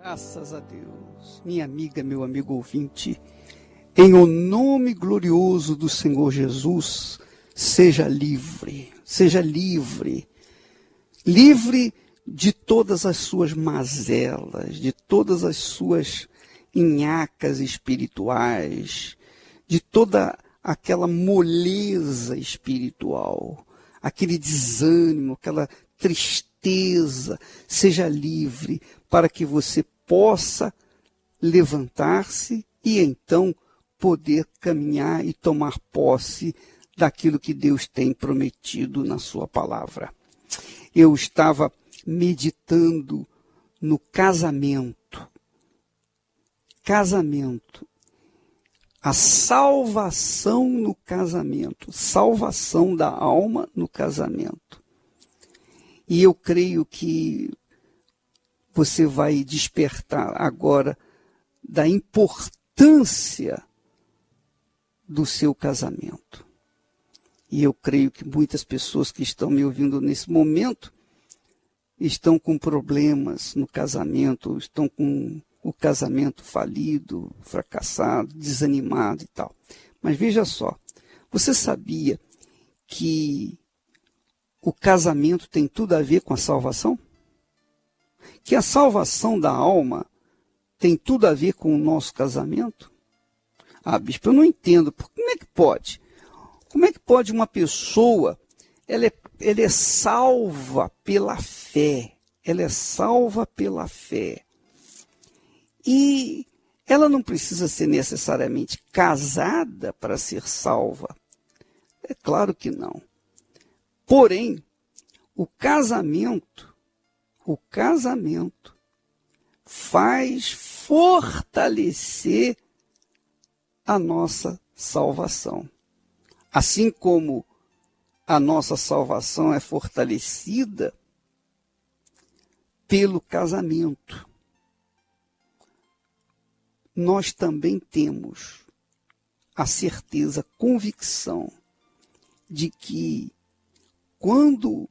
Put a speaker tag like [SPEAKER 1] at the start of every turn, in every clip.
[SPEAKER 1] Graças a Deus, minha amiga, meu amigo ouvinte, em o nome glorioso do Senhor Jesus, seja livre, livre de todas as suas mazelas, de todas as suas nhacas espirituais, de toda aquela moleza espiritual, aquele desânimo, aquela tristeza. Seja livre para que você possa levantar-se e então poder caminhar e tomar posse daquilo que Deus tem prometido na sua palavra. Eu estava meditando no casamento, a salvação no casamento, salvação da alma no casamento. E eu creio que você vai despertar agora da importância do seu casamento. E eu creio que muitas pessoas que estão me ouvindo nesse momento estão com problemas no casamento, estão com o casamento falido, fracassado, desanimado e tal. Mas veja só, você sabia que o casamento tem tudo a ver com a salvação? Que a salvação da alma tem tudo a ver com o nosso casamento? Ah, bispo, eu não entendo. Como é que pode? Como é que pode uma pessoa, ela é salva pela fé. Ela é salva pela fé. E ela não precisa ser necessariamente casada para ser salva. É claro que não. Porém, o casamento faz fortalecer a nossa salvação. Assim como a nossa salvação é fortalecida pelo casamento, nós também temos a certeza, a convicção de que quando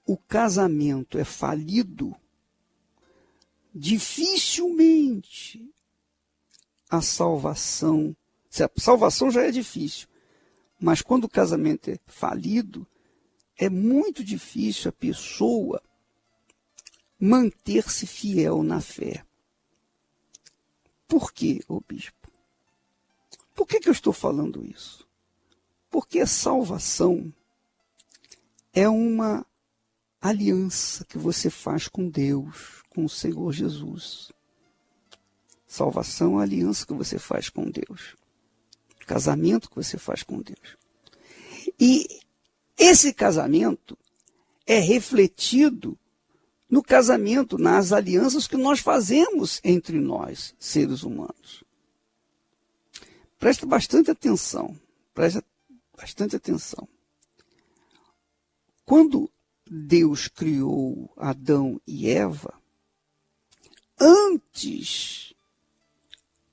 [SPEAKER 1] o casamento é falido, dificilmente a salvação já é difícil, mas quando o casamento é falido, é muito difícil a pessoa manter-se fiel na fé. Por quê, ô bispo? Por que eu estou falando isso? Porque a salvação é uma aliança que você faz com Deus, com o Senhor Jesus. Salvação é uma aliança que você faz com Deus. Casamento que você faz com Deus. E esse casamento é refletido no casamento, nas alianças que nós fazemos entre nós, seres humanos. Preste bastante atenção. Quando Deus criou Adão e Eva, antes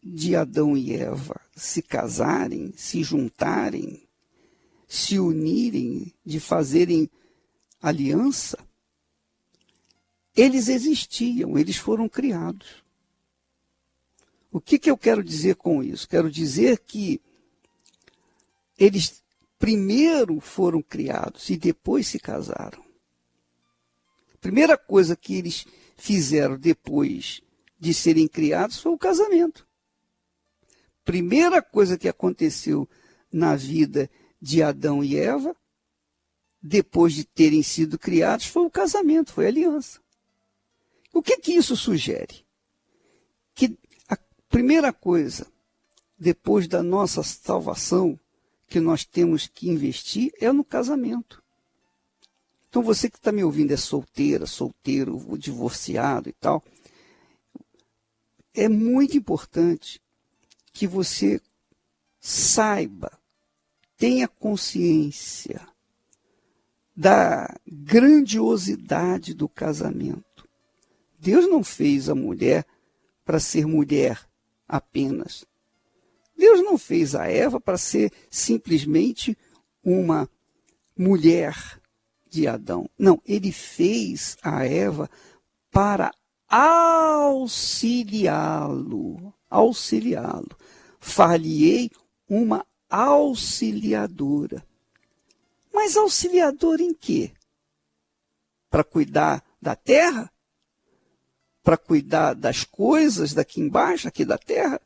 [SPEAKER 1] de Adão e Eva se casarem, se juntarem, se unirem, de fazerem aliança, eles existiam, eles foram criados. O que eu quero dizer com isso? Quero dizer que eles primeiro foram criados e depois se casaram. A primeira coisa que eles fizeram depois de serem criados foi o casamento. Primeira coisa que aconteceu na vida de Adão e Eva, depois de terem sido criados, foi o casamento, foi a aliança. O que isso sugere? Que a primeira coisa, depois da nossa salvação, que nós temos que investir é no casamento. Então você que está me ouvindo é solteira, solteiro, divorciado e tal, é muito importante que você saiba, tenha consciência da grandiosidade do casamento. Deus não fez a mulher para ser mulher apenas. Deus não fez a Eva para ser simplesmente uma mulher de Adão. Não, ele fez a Eva para auxiliá-lo. Auxiliá-lo. Far-lhe-ei uma auxiliadora. Mas auxiliadora em quê? Para cuidar da terra? Para cuidar das coisas daqui embaixo, aqui da terra?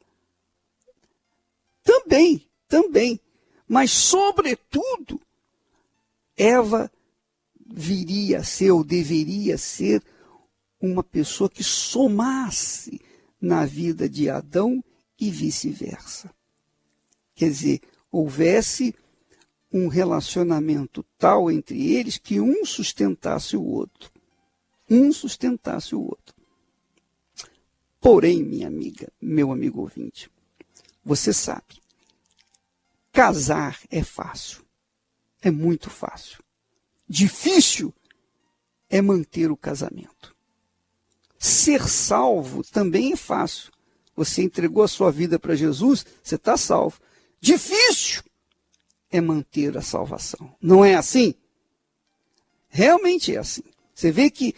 [SPEAKER 1] Também. Mas, sobretudo, Eva viria a ser, ou deveria ser, uma pessoa que somasse na vida de Adão e vice-versa. Quer dizer, houvesse um relacionamento tal entre eles que um sustentasse o outro. Um sustentasse o outro. Porém, minha amiga, meu amigo ouvinte, você sabe, casar é fácil. É muito fácil. Difícil é manter o casamento. Ser salvo também é fácil. Você entregou a sua vida para Jesus, você está salvo. Difícil é manter a salvação. Não é assim? Realmente é assim. Você vê que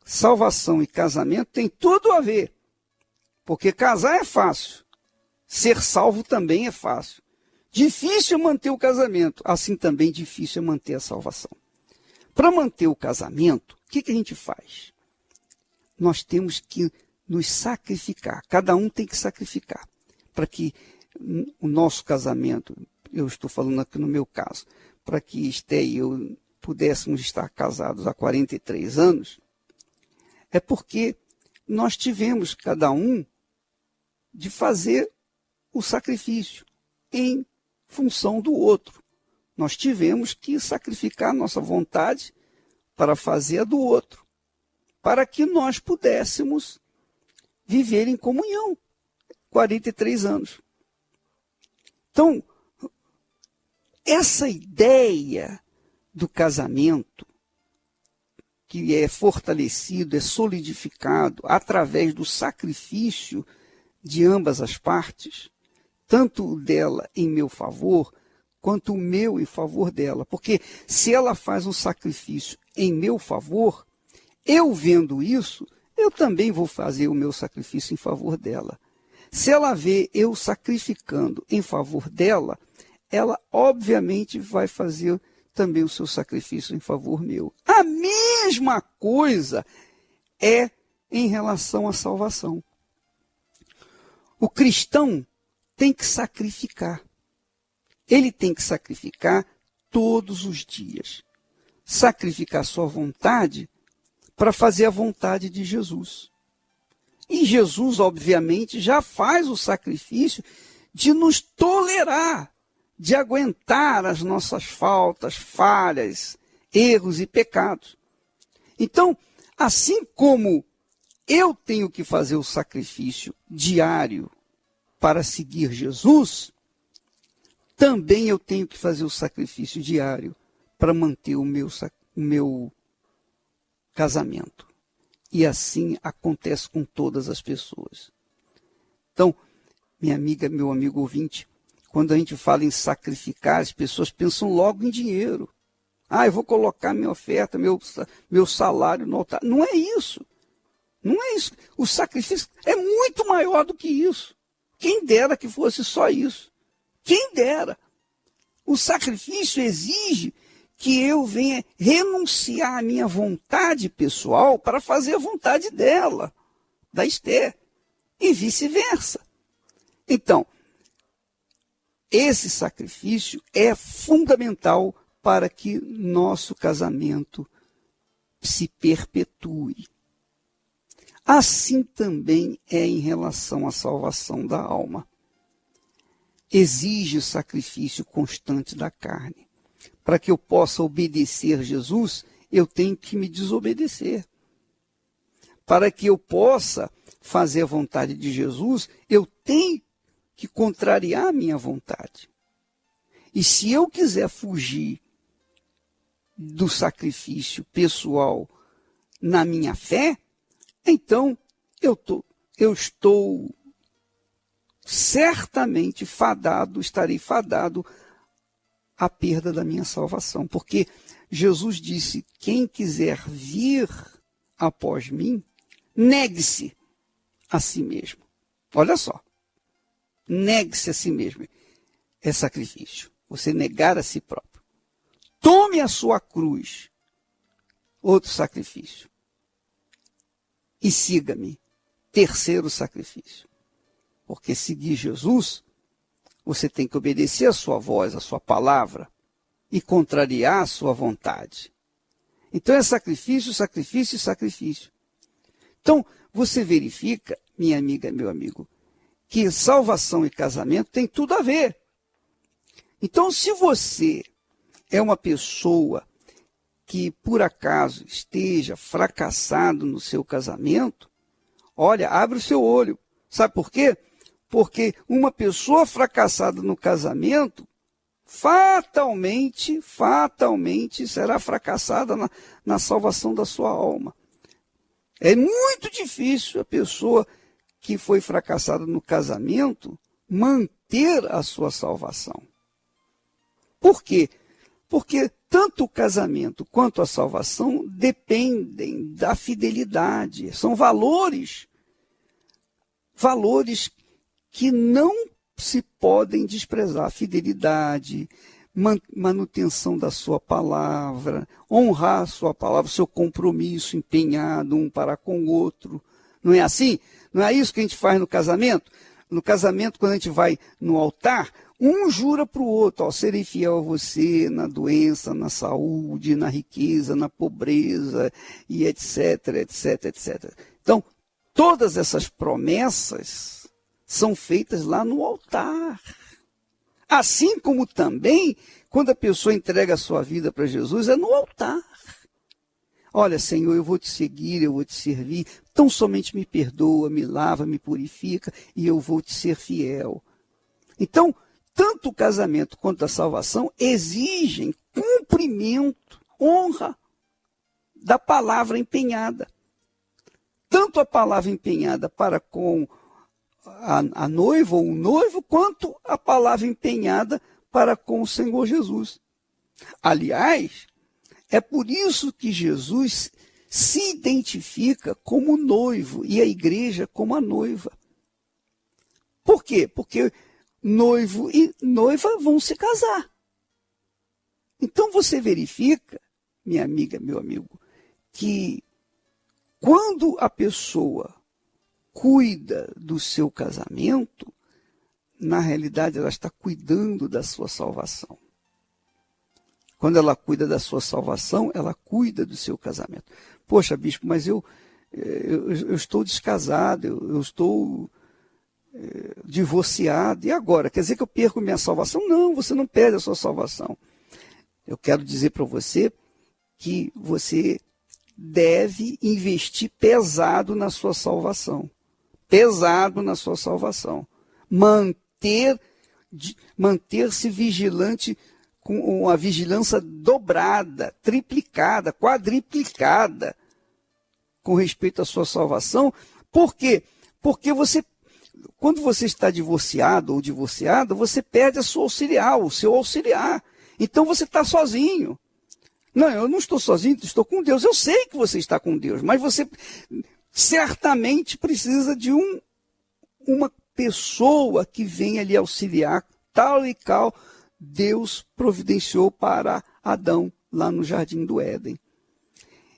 [SPEAKER 1] salvação e casamento tem tudo a ver. Porque casar é fácil. Ser salvo também é fácil. Difícil é manter o casamento. Assim também difícil é manter a salvação. Para manter o casamento, o que a gente faz? Nós temos que nos sacrificar. Cada um tem que sacrificar. Para que o nosso casamento, eu estou falando aqui no meu caso, para que Esté e eu pudéssemos estar casados há 43 anos, é porque nós tivemos, cada um, de fazer o sacrifício em função do outro. Nós tivemos que sacrificar a nossa vontade para fazer a do outro, para que nós pudéssemos viver em comunhão. 43 anos. Então, essa ideia do casamento, que é fortalecido, é solidificado através do sacrifício de ambas as partes, tanto o dela em meu favor, quanto o meu em favor dela. Porque se ela faz um sacrifício em meu favor, eu vendo isso, eu também vou fazer o meu sacrifício em favor dela. Se ela vê eu sacrificando em favor dela, ela obviamente vai fazer também o seu sacrifício em favor meu. A mesma coisa é em relação à salvação. O cristão tem que sacrificar. Ele tem que sacrificar todos os dias. Sacrificar sua vontade para fazer a vontade de Jesus. E Jesus, obviamente, já faz o sacrifício de nos tolerar, de aguentar as nossas faltas, falhas, erros e pecados. Então, assim como eu tenho que fazer o sacrifício diário para seguir Jesus, também eu tenho que fazer o sacrifício diário para manter o meu casamento. E assim acontece com todas as pessoas. Então, minha amiga, meu amigo ouvinte, quando a gente fala em sacrificar, as pessoas pensam logo em dinheiro. Eu vou colocar minha oferta, meu salário no altar. Não é isso. Não é isso. O sacrifício é muito maior do que isso. Quem dera que fosse só isso. Quem dera. O sacrifício exige que eu venha renunciar à minha vontade pessoal para fazer a vontade dela, da Esté, e vice-versa. Então, esse sacrifício é fundamental para que nosso casamento se perpetue. Assim também é em relação à salvação da alma. Exige o sacrifício constante da carne. Para que eu possa obedecer Jesus, eu tenho que me desobedecer. Para que eu possa fazer a vontade de Jesus, eu tenho que contrariar a minha vontade. E se eu quiser fugir do sacrifício pessoal na minha fé, então eu estou certamente estarei fadado à perda da minha salvação. Porque Jesus disse, quem quiser vir após mim, negue-se a si mesmo. Olha só. Negue-se a si mesmo. É sacrifício. Você negar a si próprio. Tome a sua cruz. Outro sacrifício. E siga-me. Terceiro sacrifício. Porque seguir Jesus, você tem que obedecer a sua voz, a sua palavra, e contrariar a sua vontade. Então é sacrifício, sacrifício e sacrifício. Então, você verifica, minha amiga, meu amigo, que salvação e casamento tem tudo a ver. Então, se você é uma pessoa que, por acaso, esteja fracassado no seu casamento, olha, abre o seu olho. Sabe por quê? Porque uma pessoa fracassada no casamento, fatalmente será fracassada na salvação da sua alma. É muito difícil a pessoa que foi fracassada no casamento manter a sua salvação. Por quê? Porque tanto o casamento quanto a salvação dependem da fidelidade. São valores que não se podem desprezar. Fidelidade, manutenção da sua palavra, honrar a sua palavra, seu compromisso empenhado um para com o outro. Não é assim? Não é isso que a gente faz no casamento? No casamento, quando a gente vai no altar, um jura para o outro, ó, serei fiel a você na doença, na saúde, na riqueza, na pobreza, e etc, etc, etc. Então, todas essas promessas são feitas lá no altar. Assim como também, quando a pessoa entrega a sua vida para Jesus, é no altar. Olha, Senhor, eu vou te seguir, eu vou te servir, tão somente me perdoa, me lava, me purifica, e eu vou te ser fiel. Então, tanto o casamento quanto a salvação exigem cumprimento, honra da palavra empenhada. Tanto a palavra empenhada para com a noiva ou o noivo, quanto a palavra empenhada para com o Senhor Jesus. Aliás, é por isso que Jesus se identifica como noivo e a igreja como a noiva. Por quê? Porque noivo e noiva vão se casar. Então você verifica, minha amiga, meu amigo, que quando a pessoa cuida do seu casamento, na realidade ela está cuidando da sua salvação. Quando ela cuida da sua salvação, ela cuida do seu casamento. Poxa, bispo, mas eu estou descasado, eu estou divorciado, e agora? Quer dizer que eu perco minha salvação? Não, você não perde a sua salvação. Eu quero dizer para você que você deve investir pesado na sua salvação. Pesado na sua salvação. Manter-se vigilante com a vigilância dobrada, triplicada, quadriplicada com respeito à sua salvação. Por quê? Porque quando você está divorciado ou divorciada, você perde a sua auxiliar, o seu auxiliar. Então você está sozinho. Não, eu não estou sozinho, estou com Deus. Eu sei que você está com Deus, mas você certamente precisa de uma pessoa que venha lhe auxiliar, tal e qual Deus providenciou para Adão lá no Jardim do Éden.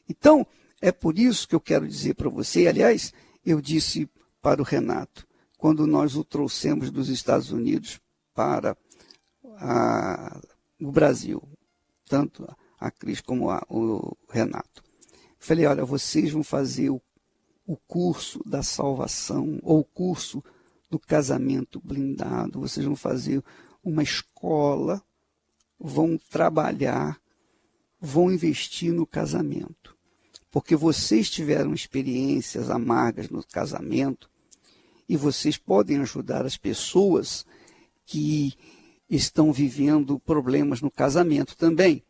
[SPEAKER 1] Então, é por isso que eu quero dizer para você, aliás, eu disse para o Renato, quando nós o trouxemos dos Estados Unidos para o Brasil, tanto a Cris como o Renato. Falei, olha, vocês vão fazer o curso da salvação, ou o curso do casamento blindado, vocês vão fazer uma escola, vão trabalhar, vão investir no casamento. Porque vocês tiveram experiências amargas no casamento e vocês podem ajudar as pessoas que estão vivendo problemas no casamento também.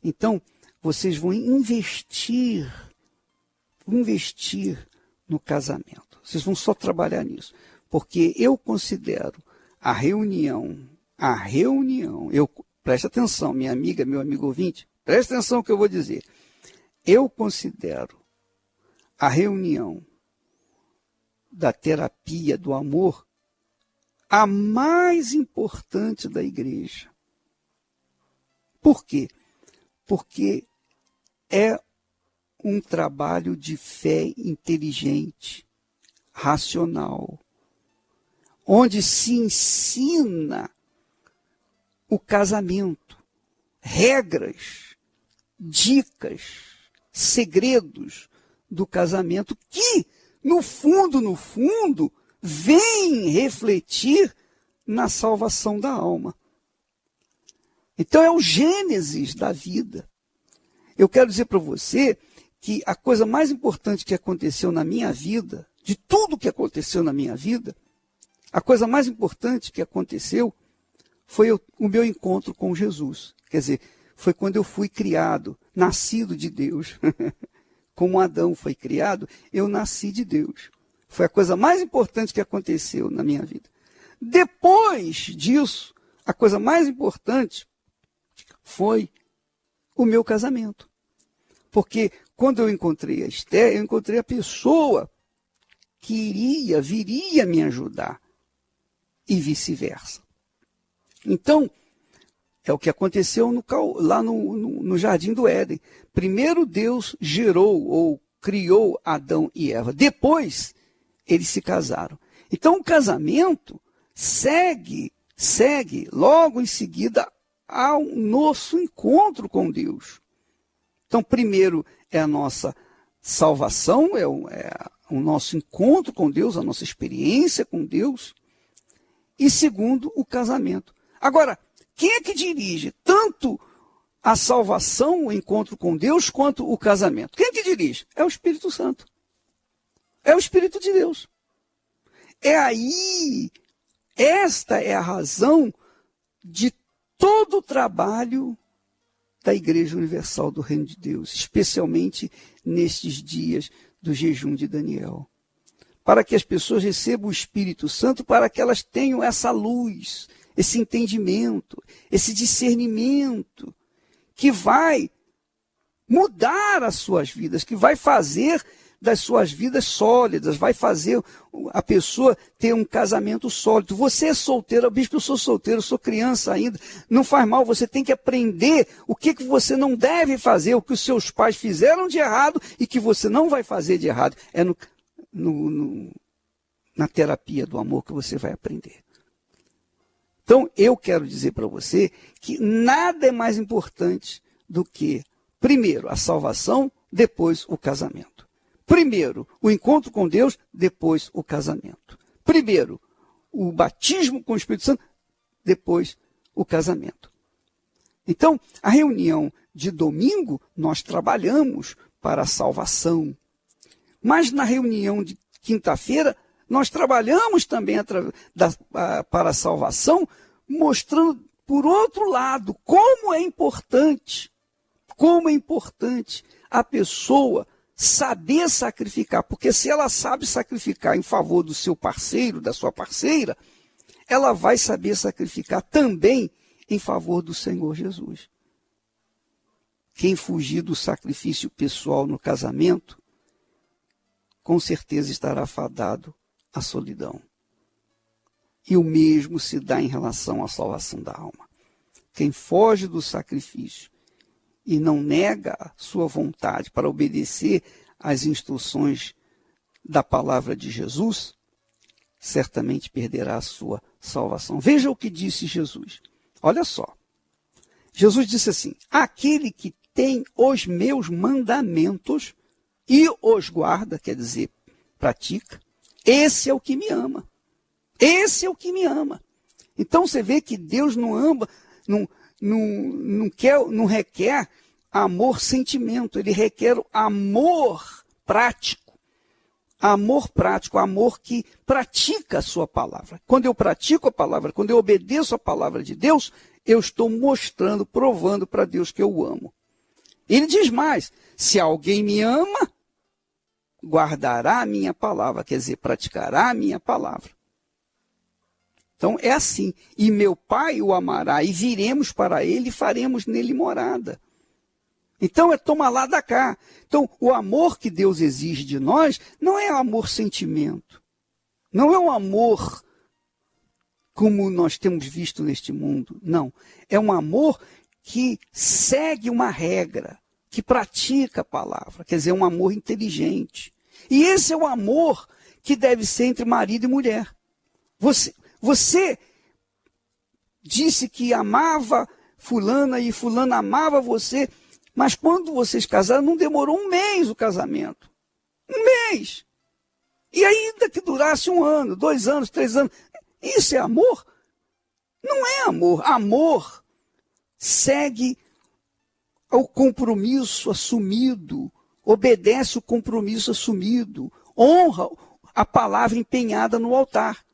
[SPEAKER 1] Então, vocês vão investir no casamento. Vocês vão só trabalhar nisso. Porque eu considero a reunião, preste atenção, minha amiga, meu amigo ouvinte, preste atenção no que eu vou dizer. Eu considero a reunião da terapia do amor, a mais importante da igreja. Por quê? Porque é um trabalho de fé inteligente, racional, onde se ensina o casamento, regras, dicas, segredos do casamento que, no fundo, vem refletir na salvação da alma. Então é o gênesis da vida. Eu quero dizer para você que a coisa mais importante que aconteceu na minha vida, de tudo que aconteceu na minha vida, a coisa mais importante que aconteceu foi o meu encontro com Jesus. Quer dizer, foi quando eu fui criado, nascido de Deus. Como Adão foi criado, eu nasci de Deus. Foi a coisa mais importante que aconteceu na minha vida. Depois disso, a coisa mais importante foi o meu casamento. Porque quando eu encontrei a Esther, eu encontrei a pessoa que viria me ajudar. E vice-versa. Então, é o que aconteceu lá no Jardim do Éden. Primeiro Deus gerou ou criou Adão e Eva. Depois, eles se casaram. Então, o casamento segue logo em seguida ao nosso encontro com Deus. Então, primeiro é a nossa salvação, é o nosso encontro com Deus, a nossa experiência com Deus. E segundo, o casamento. Agora, quem é que dirige tanto a salvação, o encontro com Deus, quanto o casamento? Quem é que dirige? É o Espírito Santo. É o Espírito de Deus. Esta é a razão de todo o trabalho da Igreja Universal do Reino de Deus, especialmente nestes dias do jejum de Daniel. Para que as pessoas recebam o Espírito Santo, para que elas tenham essa luz, esse entendimento, esse discernimento, que vai mudar as suas vidas, que vai fazer das suas vidas sólidas, vai fazer a pessoa ter um casamento sólido. Você é solteiro, bispo, eu sou solteiro, eu sou criança ainda, não faz mal, você tem que aprender o que você não deve fazer, o que os seus pais fizeram de errado e que você não vai fazer de errado. É na terapia do amor que você vai aprender. Então, eu quero dizer para você que nada é mais importante do que, primeiro, a salvação, depois o casamento. Primeiro, o encontro com Deus, depois o casamento. Primeiro, o batismo com o Espírito Santo, depois o casamento. Então, a reunião de domingo, nós trabalhamos para a salvação. Mas na reunião de quinta-feira, nós trabalhamos também para a salvação, mostrando, por outro lado, como é importante a pessoa saber sacrificar. Porque se ela sabe sacrificar em favor do seu parceiro, da sua parceira, ela vai saber sacrificar também em favor do Senhor Jesus. Quem fugir do sacrifício pessoal no casamento, com certeza estará fadado à solidão. E o mesmo se dá em relação à salvação da alma. Quem foge do sacrifício e não nega a sua vontade para obedecer às instruções da palavra de Jesus, certamente perderá a sua salvação. Veja o que disse Jesus. Olha só. Jesus disse assim: aquele que tem os meus mandamentos e os guarda, quer dizer, pratica, esse é o que me ama. Esse é o que me ama. Então você vê que Deus não ama, não requer amor sentimento, ele requer amor prático. Amor prático, amor que pratica a sua palavra. Quando eu pratico a palavra, quando eu obedeço a palavra de Deus, eu estou mostrando, provando para Deus que eu o amo. Ele diz mais: se alguém me ama, guardará a minha palavra, quer dizer, praticará a minha palavra. Então é assim: e meu Pai o amará, e viremos para ele e faremos nele morada. Então é toma lá da cá. Então o amor que Deus exige de nós não é amor sentimento, Não é um amor como nós temos visto neste mundo. Não. É um amor que segue uma regra, que pratica a palavra. Quer dizer, um amor inteligente. E esse é o amor que deve ser entre marido e mulher. Você disse que amava fulana e fulana amava você, mas quando vocês casaram não demorou um mês o casamento. Um mês. E ainda que durasse 1 ano, 2 anos, 3 anos. Isso é amor? Não é amor. Amor segue ao compromisso assumido, obedece o compromisso assumido, honra a palavra empenhada no altar.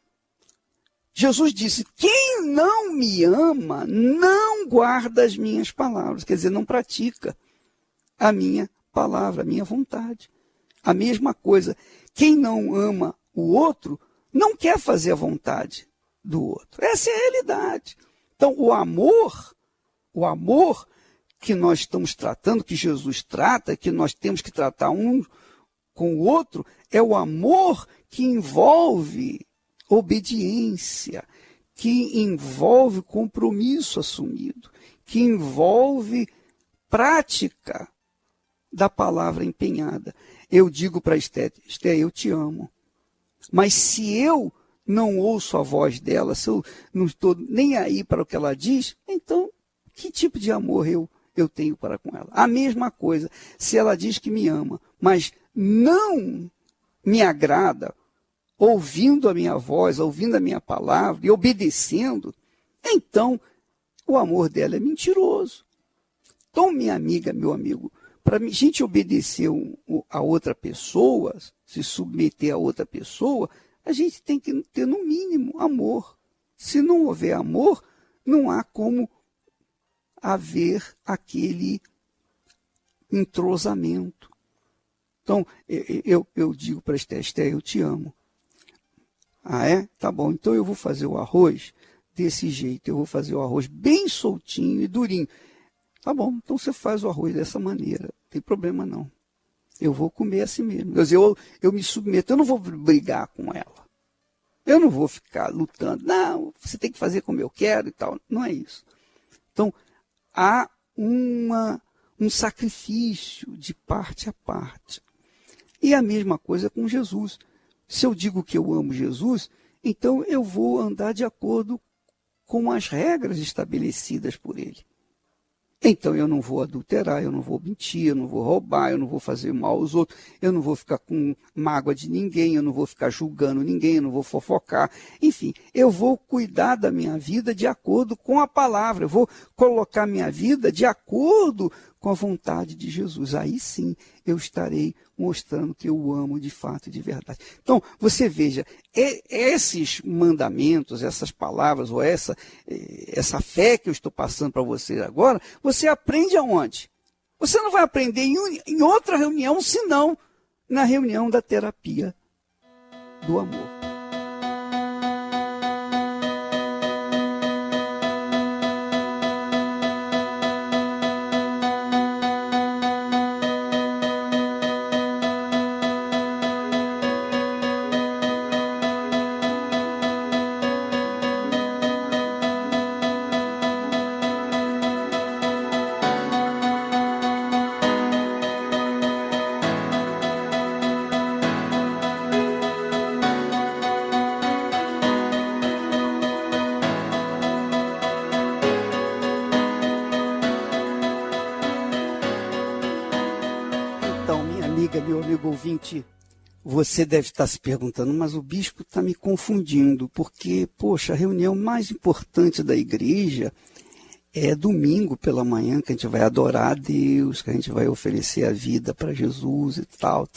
[SPEAKER 1] Jesus disse, quem não me ama, não guarda as minhas palavras. Quer dizer, não pratica a minha palavra, a minha vontade. A mesma coisa, quem não ama o outro, não quer fazer a vontade do outro. Essa é a realidade. Então, o amor que nós estamos tratando, que Jesus trata, que nós temos que tratar um com o outro, é o amor que envolve obediência, que envolve compromisso assumido, que envolve prática da palavra empenhada. Eu digo para Esté, eu te amo. Mas se eu não ouço a voz dela, se eu não estou nem aí para o que ela diz, então que tipo de amor eu tenho para com ela? A mesma coisa, se ela diz que me ama, mas não me agrada, ouvindo a minha voz, ouvindo a minha palavra e obedecendo, então o amor dela é mentiroso. Então, minha amiga, meu amigo, para a gente obedecer a outra pessoa, se submeter a outra pessoa, a gente tem que ter, no mínimo, amor. Se não houver amor, não há como haver aquele entrosamento. Então, eu digo para Esté, eu te amo. Ah, é? Tá bom, então eu vou fazer o arroz desse jeito, eu vou fazer o arroz bem soltinho e durinho. Tá bom, então você faz o arroz dessa maneira, não tem problema não. Eu vou comer assim mesmo. Quer dizer, eu me submeto, eu não vou brigar com ela. Eu não vou ficar lutando. Não, você tem que fazer como eu quero e tal. Não é isso. Então, há um sacrifício de parte a parte. E a mesma coisa com Jesus. Se eu digo que eu amo Jesus, então eu vou andar de acordo com as regras estabelecidas por ele. Então eu não vou adulterar, eu não vou mentir, eu não vou roubar, eu não vou fazer mal aos outros, eu não vou ficar com mágoa de ninguém, eu não vou ficar julgando ninguém, eu não vou fofocar. Enfim, eu vou cuidar da minha vida de acordo com a palavra, eu vou colocar minha vida de acordo com a vontade de Jesus. Aí sim eu estarei mostrando que eu o amo de fato e de verdade. Então, você veja, esses mandamentos, essas palavras, ou essa fé que eu estou passando para você agora, você aprende aonde? Você não vai aprender em outra reunião, senão na reunião da terapia do amor. Meu amigo ouvinte, você deve estar se perguntando, mas o bispo está me confundindo, porque, poxa, a reunião mais importante da igreja é domingo pela manhã, que a gente vai adorar a Deus, que a gente vai oferecer a vida para Jesus e tal.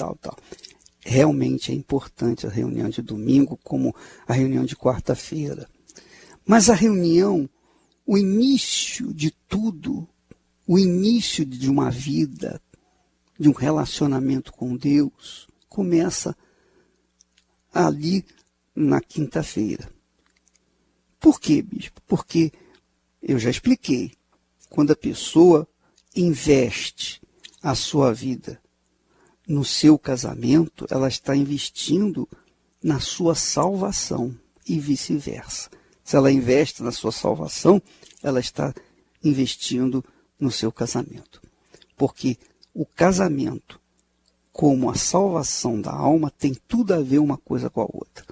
[SPEAKER 1] Realmente é importante a reunião de domingo, como a reunião de quarta-feira. Mas a reunião, o início de tudo, o início de uma vida, de um relacionamento com Deus, começa ali na quinta-feira. Por quê, bispo? Porque eu já expliquei, quando a pessoa investe a sua vida no seu casamento, ela está investindo na sua salvação e vice-versa. Se ela investe na sua salvação, ela está investindo no seu casamento. Porque o casamento, como a salvação da alma, tem tudo a ver uma coisa com a outra.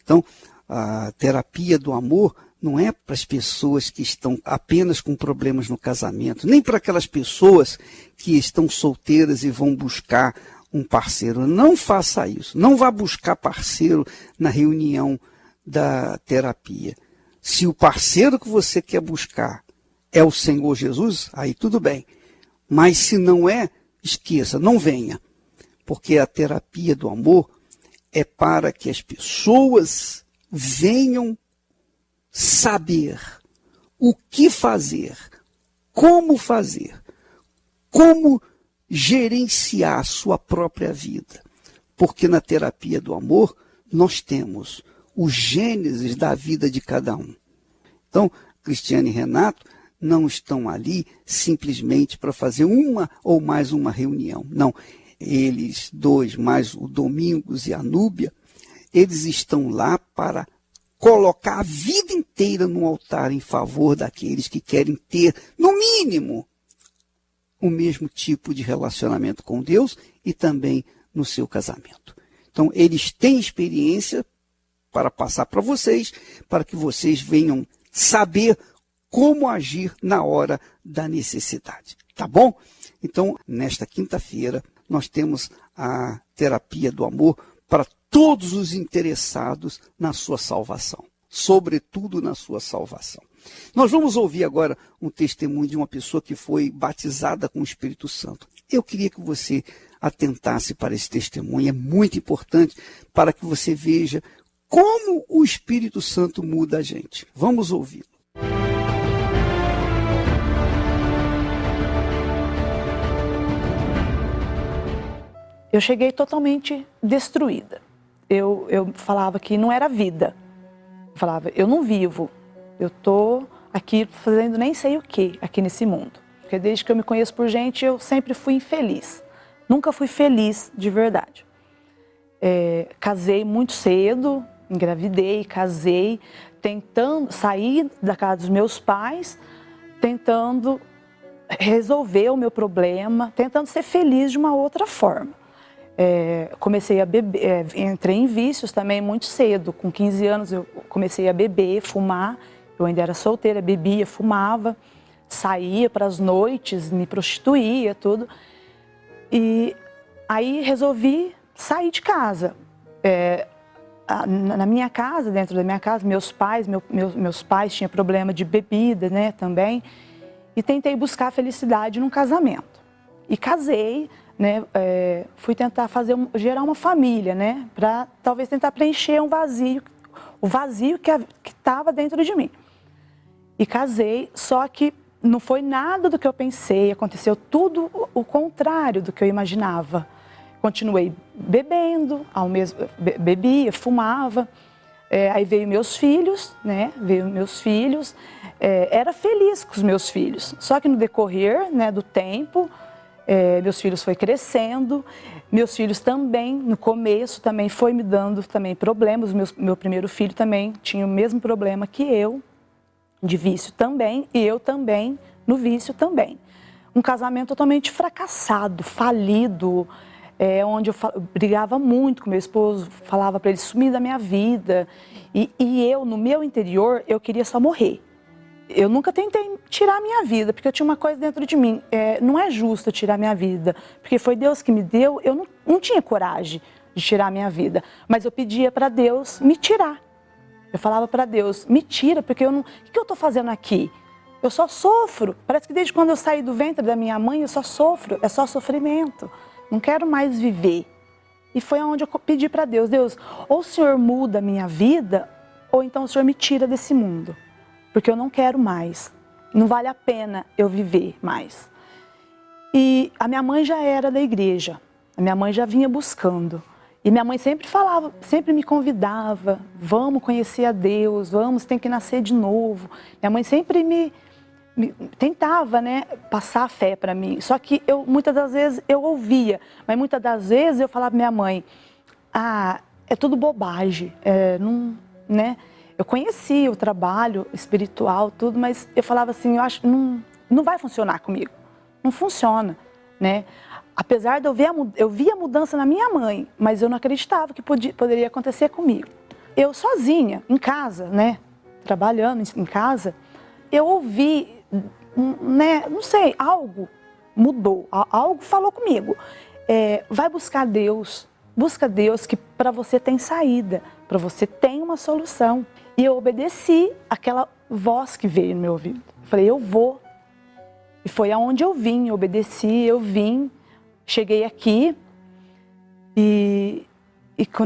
[SPEAKER 1] Então, a terapia do amor não é para as pessoas que estão apenas com problemas no casamento, nem para aquelas pessoas que estão solteiras e vão buscar um parceiro. Não faça isso. Não vá buscar parceiro na reunião da terapia. Se o parceiro que você quer buscar é o Senhor Jesus, aí tudo bem. Mas se não é, esqueça, não venha. Porque a terapia do amor é para que as pessoas venham saber o que fazer, como gerenciar a sua própria vida. Porque na terapia do amor nós temos o gênesis da vida de cada um. Então, Cristiane e Renato não estão ali simplesmente para fazer uma ou mais uma reunião. Não, eles dois, mais o Domingos e a Núbia, eles estão lá para colocar a vida inteira no altar em favor daqueles que querem ter, no mínimo, o mesmo tipo de relacionamento com Deus e também no seu casamento. Então, eles têm experiência para passar para vocês, para que vocês venham saber como agir na hora da necessidade. Tá bom? Então, nesta quinta-feira, nós temos a terapia do amor para todos os interessados na sua salvação, sobretudo na sua salvação. Nós vamos ouvir agora um testemunho de uma pessoa que foi batizada com o Espírito Santo. Eu queria que você atentasse para esse testemunho, é muito importante para que você veja como o Espírito Santo muda a gente. Vamos ouvi-lo.
[SPEAKER 2] Eu cheguei totalmente destruída. Eu falava que não era vida. Eu falava, eu não vivo. Eu estou aqui fazendo nem sei o que aqui nesse mundo. Porque desde que eu me conheço por gente, eu sempre fui infeliz. Nunca fui feliz de verdade. Casei muito cedo, engravidei, casei, tentando sair da casa dos meus pais, tentando resolver o meu problema, tentando ser feliz de uma outra forma. Comecei a beber, entrei em vícios também muito cedo. Com 15 anos eu comecei a beber, fumar. Eu ainda era solteira, bebia, fumava, saía para as noites, me prostituía, tudo. E aí resolvi sair de casa. Na minha casa, dentro da minha casa, meus pais tinham problema de bebida, né, também. E tentei buscar felicidade num casamento. E casei, né, fui tentar gerar uma família, né, para talvez tentar preencher o vazio que estava dentro de mim. E casei, só que não foi nada do que eu pensei, aconteceu tudo o contrário do que eu imaginava. Continuei bebendo, bebia, fumava, aí veio meus filhos, né, era feliz com os meus filhos, só que no decorrer, né, do tempo, meus filhos foi crescendo, meus filhos também, no começo, também foi me dando também problemas. Meu primeiro filho também tinha o mesmo problema que eu, de vício também, e eu também, no vício também. Um casamento totalmente fracassado, falido, onde eu brigava muito com meu esposo, falava para ele sumir da minha vida, e eu, no meu interior, eu queria só morrer. Eu nunca tentei tirar a minha vida, porque eu tinha uma coisa dentro de mim. Não é justo tirar a minha vida, porque foi Deus que me deu. Eu não tinha coragem de tirar a minha vida, mas eu pedia para Deus me tirar. Eu falava para Deus, me tira, porque o que eu estou fazendo aqui? Eu só sofro. Parece que desde quando eu saí do ventre da minha mãe, eu só sofro. É só sofrimento. Não quero mais viver. E foi onde eu pedi para Deus, ou o Senhor muda a minha vida, ou então o Senhor me tira desse mundo. Porque eu não quero mais, não vale a pena eu viver mais. E a minha mãe já era da igreja, a minha mãe já vinha buscando. E minha mãe sempre falava, sempre me convidava, vamos conhecer a Deus, tem que nascer de novo. Minha mãe sempre me tentava, né, passar a fé para mim. Só que muitas das vezes eu ouvia, mas muitas das vezes eu falava para minha mãe, é tudo bobagem, não, né? Eu conhecia o trabalho espiritual, tudo, mas eu falava assim, eu acho que não vai funcionar comigo, não funciona, né? Apesar de eu via a mudança na minha mãe, mas eu não acreditava que poderia acontecer comigo. Eu sozinha, em casa, né? Trabalhando em casa, eu ouvi, né? Não sei, algo mudou, algo falou comigo. Vai buscar Deus, busca Deus que para você tem saída, para você tem uma solução. E eu obedeci aquela voz que veio no meu ouvido. Eu falei, eu vou. E foi aonde eu vim, eu obedeci, eu vim, cheguei aqui e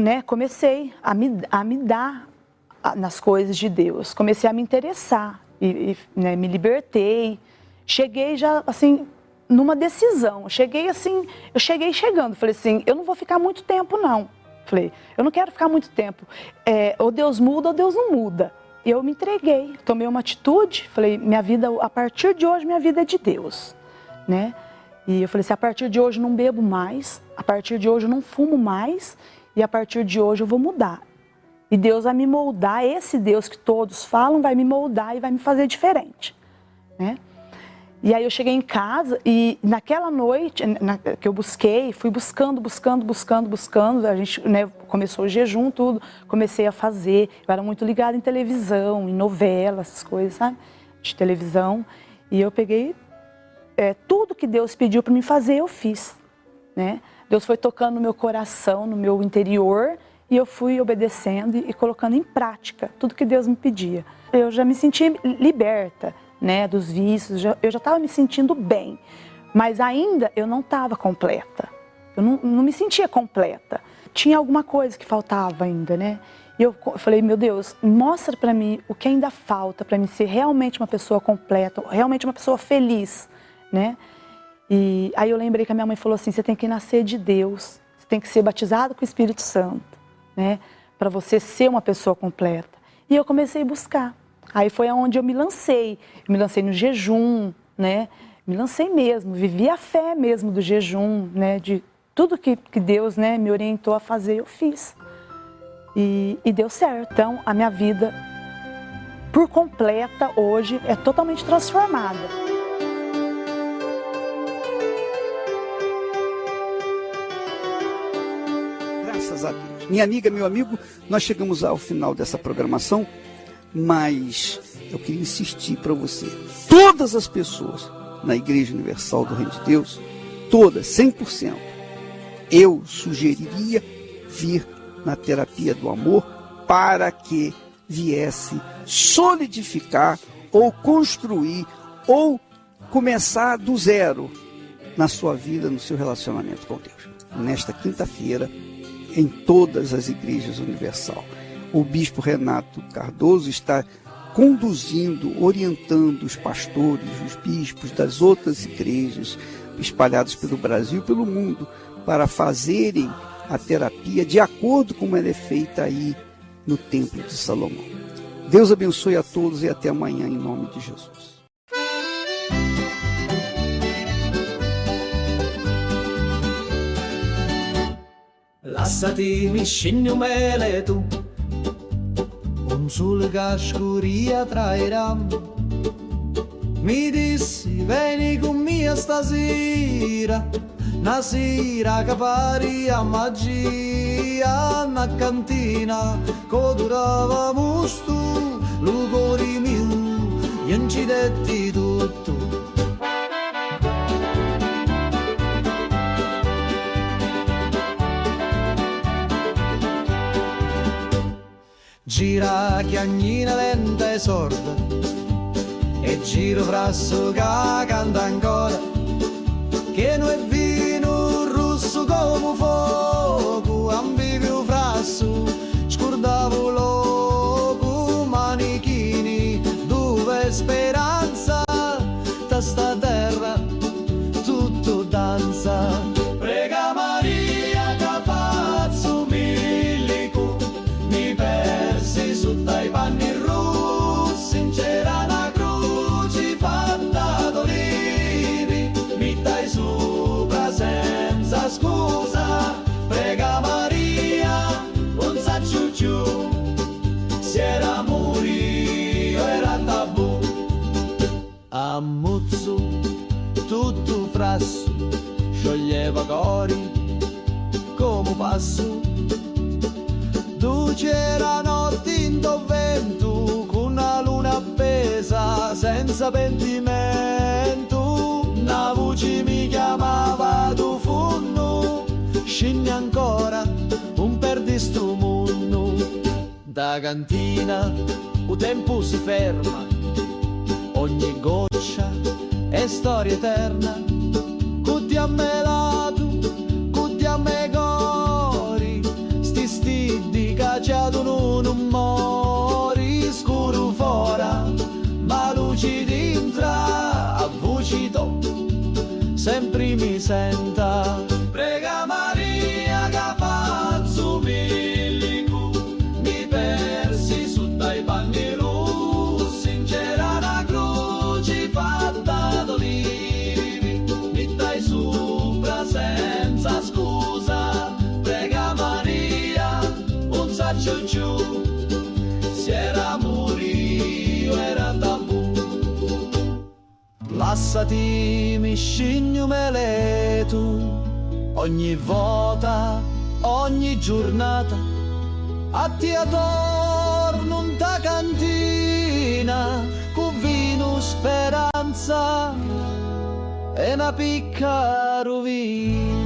[SPEAKER 2] né, comecei a me dar nas coisas de Deus. Comecei a me interessar né, me libertei. Cheguei já assim numa decisão. Eu cheguei chegando. Falei assim, eu não vou ficar muito tempo não. Falei, eu não quero ficar muito tempo. Ou Deus muda ou Deus não muda. E eu me entreguei, tomei uma atitude. Falei, minha vida, a partir de hoje, minha vida é de Deus, né? E eu falei assim, a partir de hoje eu não bebo mais, a partir de hoje eu não fumo mais, e a partir de hoje eu vou mudar. E Deus vai me moldar, esse Deus que todos falam vai me moldar e vai me fazer diferente, né? E aí eu cheguei em casa e naquela noite que eu busquei, fui buscando, a gente, né, começou o jejum, tudo, comecei a fazer. Eu era muito ligada em televisão, em novela, essas coisas, sabe? De televisão. E eu peguei tudo que Deus pediu para mim fazer, eu fiz, né? Deus foi tocando no meu coração, no meu interior, e eu fui obedecendo e colocando em prática tudo que Deus me pedia. Eu já me senti liberta, né, dos vícios, eu já estava me sentindo bem, mas ainda eu não estava completa, eu não me sentia completa, tinha alguma coisa que faltava ainda, né? E eu falei, meu Deus, mostra para mim o que ainda falta para mim ser realmente uma pessoa completa, realmente uma pessoa feliz, né? E aí eu lembrei que a minha mãe falou assim, você tem que nascer de Deus, você tem que ser batizado com o Espírito Santo, né, para você ser uma pessoa completa. E eu comecei a buscar. Aí foi aonde eu me lancei no jejum, né? Me lancei mesmo, vivi a fé mesmo do jejum, né? De tudo que Deus, né, me orientou a fazer, eu fiz. E deu certo. Então, a minha vida, por completa, hoje, é totalmente transformada.
[SPEAKER 1] Graças a Deus. Minha amiga, meu amigo, nós chegamos ao final dessa programação. Mas eu queria insistir para você, todas as pessoas na Igreja Universal do Reino de Deus, todas, 100%, eu sugeriria vir na terapia do amor para que viesse solidificar ou construir ou começar do zero na sua vida, no seu relacionamento com Deus. Nesta quinta-feira, em todas as igrejas universal. O bispo Renato Cardoso está conduzindo, orientando os pastores, os bispos das outras igrejas espalhadas pelo Brasil e pelo mundo para fazerem a terapia de acordo com como ela é feita aí no Templo de Salomão. Deus abençoe a todos e até amanhã em nome de Jesus.
[SPEAKER 3] Lasciati scendi un mele tu, un sole che scuria trairà. Mi dissi vieni con me stasera, una sera che pari a magia, una cantina che durava musto, lo cuore mio, e non ci detti tutto. Gira chiagnina lenta e sorda, e giro frasso che canta ancora, che non è vino rosso come fuoco, ambivio frasso, scordavo loco, manichini, dove speranza, da sta terra tutto danza. Prega Maria che pazzo milico, mi persi su dai panni rossi, c'era una croce fatta d'olivi, mi dai sopra senza scusa, prega cori come passo. Tu c'era notte in vento con una luna appesa senza pentimento. Una voce mi chiamava tu funno, scendi ancora un perdi sto mondo. Da cantina il tempo si ferma, ogni goccia è storia eterna. Cutti a me lato, cutti a me cori, sti stidi cacciato non mori. Scuro fora, ma luci dentro, a voci to, sempre mi senta. Prega Maria che faccio milico, mi persi su dai panni rossi, c'era una croce fatta d'olivi, mi dai sopra senza scusa. Prega Maria, un saccio giù, se era morio era tabù. Lassati mi scigno meletu, ogni volta, ogni giornata, a ti torno in ta cantina, con vino speranza e una picca rovina.